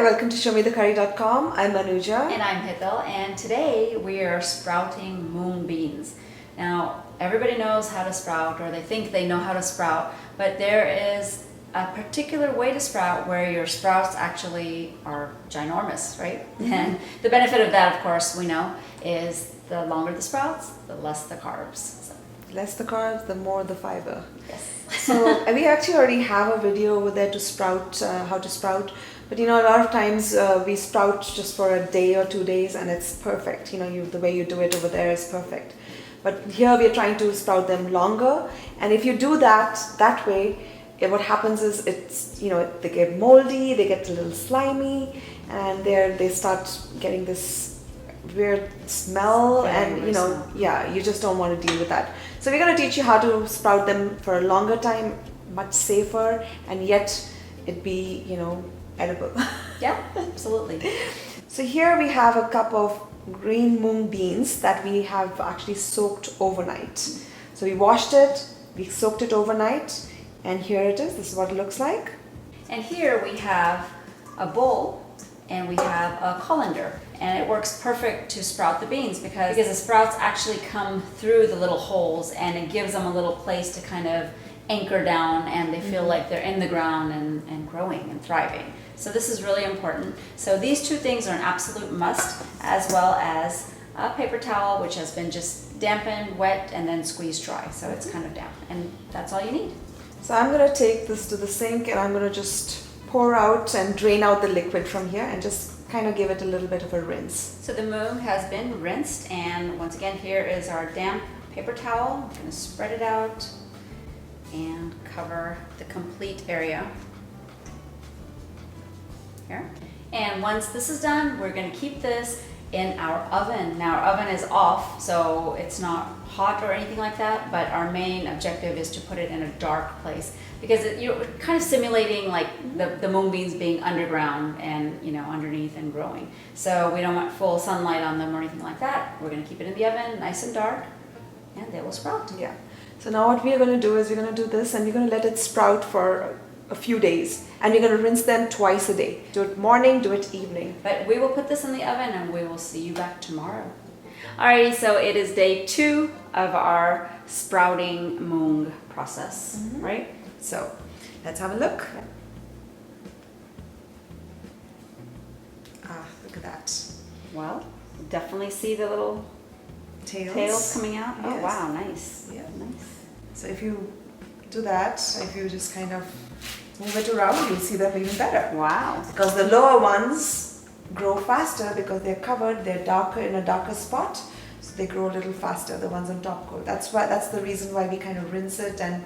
welcome to ShowMeTheCurry.com. I'm Anuja. And I'm Hital, and today we are sprouting mung beans. Now, everybody knows how to sprout, or they think they know how to sprout, but there is a particular way to sprout where your sprouts actually are ginormous, right? Mm-hmm. And the benefit of that, of course, we know, is the longer the sprouts, the less the carbs. So. Less the carbs, the more the fiber. Yes. So we actually already have a video over there to sprout, how to sprout. But a lot of times we sprout just for a day or 2 days and it's perfect. The way you do it over there is perfect. But here we are trying to sprout them longer. And if you do that way, what happens is they get moldy, they get a little slimy, and they start getting this weird smell, and you just don't want to deal with that. So we're going to teach you how to sprout them for a longer time, much safer, and yet it be edible. Yeah, absolutely. So here we have a cup of green mung beans that we have actually soaked overnight. So we washed it, we soaked it overnight, and here it is. This is what it looks like. And here we have a bowl and we have a colander, and it works perfect to sprout the beans because the sprouts actually come through the little holes, and it gives them a little place to kind of anchor down, and they feel like they're in the ground and growing and thriving. So this is really important. So these two things are an absolute must, as well as a paper towel which has been just dampened, wet, and then squeezed dry, so it's kind of damp, and that's all you need. So I'm going to take this to the sink and I'm going to just pour out and drain out the liquid from here and just kind of give it a little bit of a rinse. So the mung has been rinsed, and once again here is our damp paper towel. I'm going to spread it out and cover the complete area here. And once this is done, we're going to keep this in our oven. Now our oven is off, so it's not hot or anything like that, but our main objective is to put it in a dark place because you're kind of simulating like the mung beans being underground and underneath and growing. So we don't want full sunlight on them or anything like that. We're going to keep it in the oven nice and dark, and they will sprout. Yeah. So now what we are going to do is we're going to do this, and we're going to let it sprout for a few days, and you're going to rinse them twice a day. Do it morning, do it evening. But we will put this in the oven and we will see you back tomorrow. Alrighty, so it is day 2 of our sprouting mung process, right? So let's have a look. Look at that. Well, definitely see the little tails coming out. Yes. Oh wow, nice. Yeah. Nice. So if you do that, if you just kind of move it around, you'll see them even better. Wow. Because the lower ones grow faster because they're covered, they're darker in a darker spot, so they grow a little faster. The ones on top grow. That's the reason why we kind of rinse it and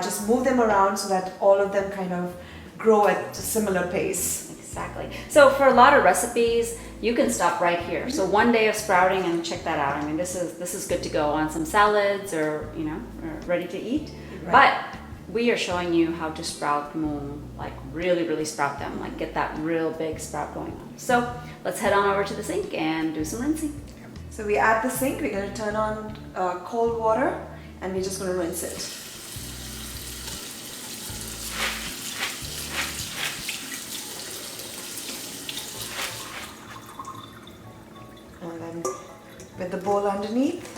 just move them around so that all of them kind of grow at a similar pace. Exactly. So for a lot of recipes, you can stop right here. So one day of sprouting, and check that out. I mean, this is good to go on some salads or or ready to eat. Right. But we are showing you how to sprout mung, like really sprout them, like get that real big sprout going on. So let's head on over to the sink and do some rinsing. So we add the sink, we're going to turn on cold water, and we're just going to rinse it. And then with the bowl underneath,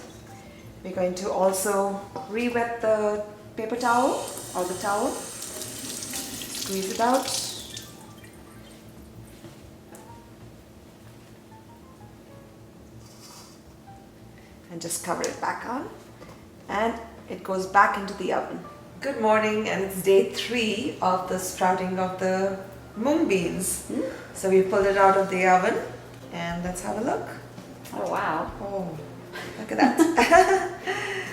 we're going to also re-wet the paper towel or the towel, squeeze it out, and just cover it back on, and it goes back into the oven. Good morning, and it's day 3 of the sprouting of the mung beans. So we pulled it out of the oven, and let's have a look. Oh wow. Oh, look at that.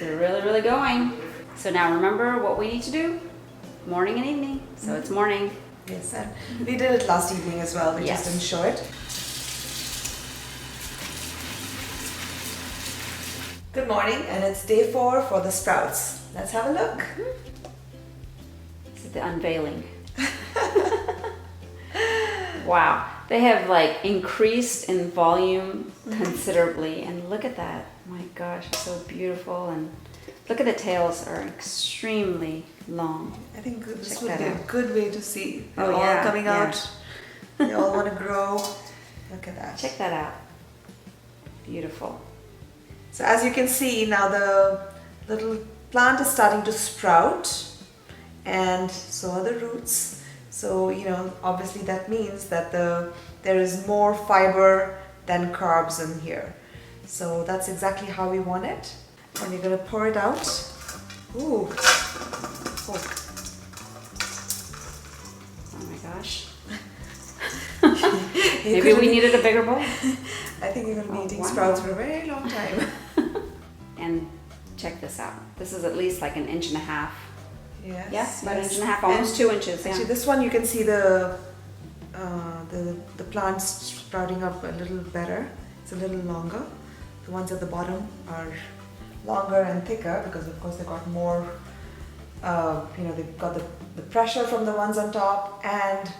They're really going. So now remember what we need to do, morning and evening. So it's morning. Yes, and we did it last evening as well. We just didn't show it. Good morning, and it's day 4 for the sprouts. Let's have a look. This is the unveiling. Wow, they have like increased in volume considerably, and look at that. My gosh, it's so beautiful, and look at the tails are extremely long. I think this Check would that be a out. good way to see. Oh, All yeah, coming yeah. out They all want to grow. Look at that. Check that out. Beautiful. So as you can see, now the little plant is starting to sprout, and so are the roots. So, you know, obviously that means that there is more fiber than carbs in here. So that's exactly how we want it. And you're going to pour it out. Ooh. Oh. Oh my gosh. Maybe we needed a bigger bowl. I think you're going to be eating wow. sprouts for a very long time. And check this out. This is at least like 1.5 inches. Yes. Yeah, about 1.5 inches, almost And 2 inches. Actually, Yeah. this one you can see the plants sprouting up a little better. It's a little longer. The ones at the bottom are longer and thicker because, of course, they got more. You know, they've got the pressure from the ones on top, and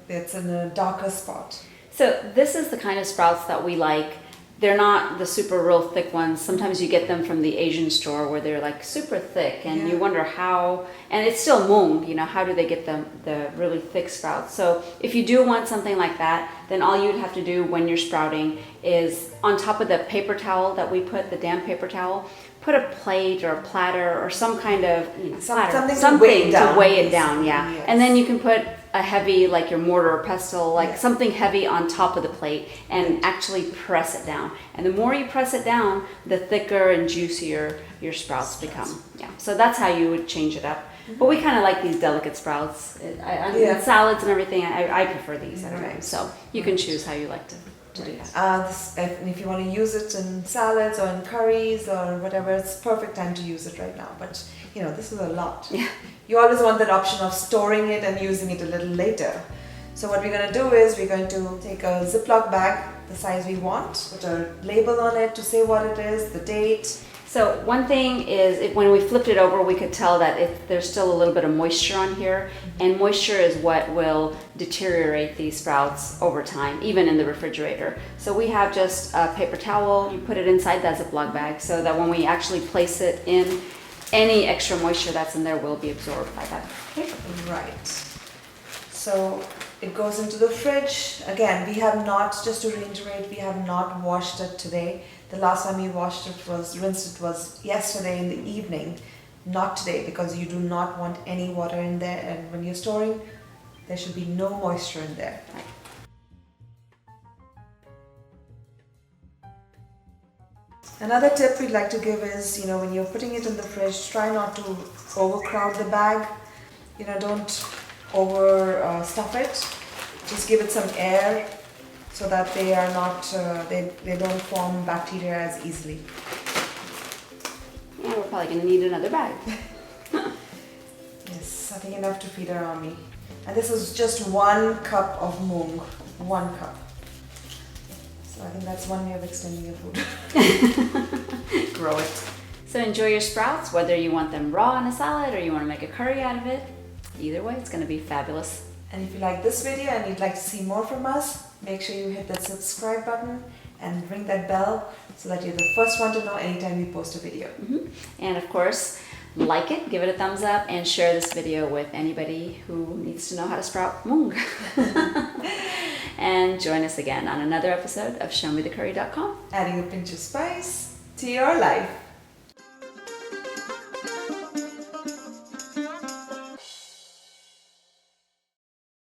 it's in a darker spot. So this is the kind of sprouts that we like. They're not the super real thick ones. Sometimes you get them from the Asian store where they're like super thick, and you wonder how, and it's still Mung, you know, how do they get the really thick sprouts? So if you do want something like that, then all you'd have to do when you're sprouting is on top of the paper towel that we put, the damp paper towel, put a plate or a platter or some kind of, you know, Something to weigh it down, yeah. Yes. And then you can put a heavy, like your mortar or pestle, like something heavy on top of the plate, and actually press it down. And the more you press it down, the thicker and juicier your sprouts become. Yeah, so that's how you would change it up. But we kind of like these delicate sprouts. In salads and everything, I prefer these. I don't know. So you can choose how you like to do that. And if you want to use it in salads or in curries or whatever, it's perfect time to use it right now. But you know, this is a lot. Yeah. You always want that option of storing it and using it a little later. So what we're going to do is we're going to take a Ziploc bag, the size we want, put a label on it to say what it is, the date. So one thing is, when we flipped it over, we could tell that there's still a little bit of moisture on here, and moisture is what will deteriorate these sprouts over time, even in the refrigerator. So we have just a paper towel. You put it inside that Ziploc bag so that when we actually place it in, any extra moisture that's in there will be absorbed by that paper. Right. So it goes into the fridge. Again, we have not, just to reiterate, we have not washed it today. The last time we rinsed it was yesterday in the evening, not today, because you do not want any water in there, and when you're storing, there should be no moisture in there. Right. Another tip we'd like to give is, you know, when you're putting it in the fridge, try not to overcrowd the bag. You know, don't stuff it. Just give it some air so that they are not, they don't form bacteria as easily. Yeah, we're probably gonna need another bag. Yes, I think enough to feed our army. And this is just 1 cup of moong, 1 cup. So I think that's one way of extending your food. Grow it. So enjoy your sprouts, whether you want them raw in a salad or you want to make a curry out of it. Either way, it's going to be fabulous. And if you like this video and you'd like to see more from us, make sure you hit that subscribe button and ring that bell so that you're the first one to know anytime we post a video. And of course, like it, give it a thumbs up, and share this video with anybody who needs to know how to sprout moong. And join us again on another episode of ShowMeTheCurry.com. Adding a pinch of spice to your life.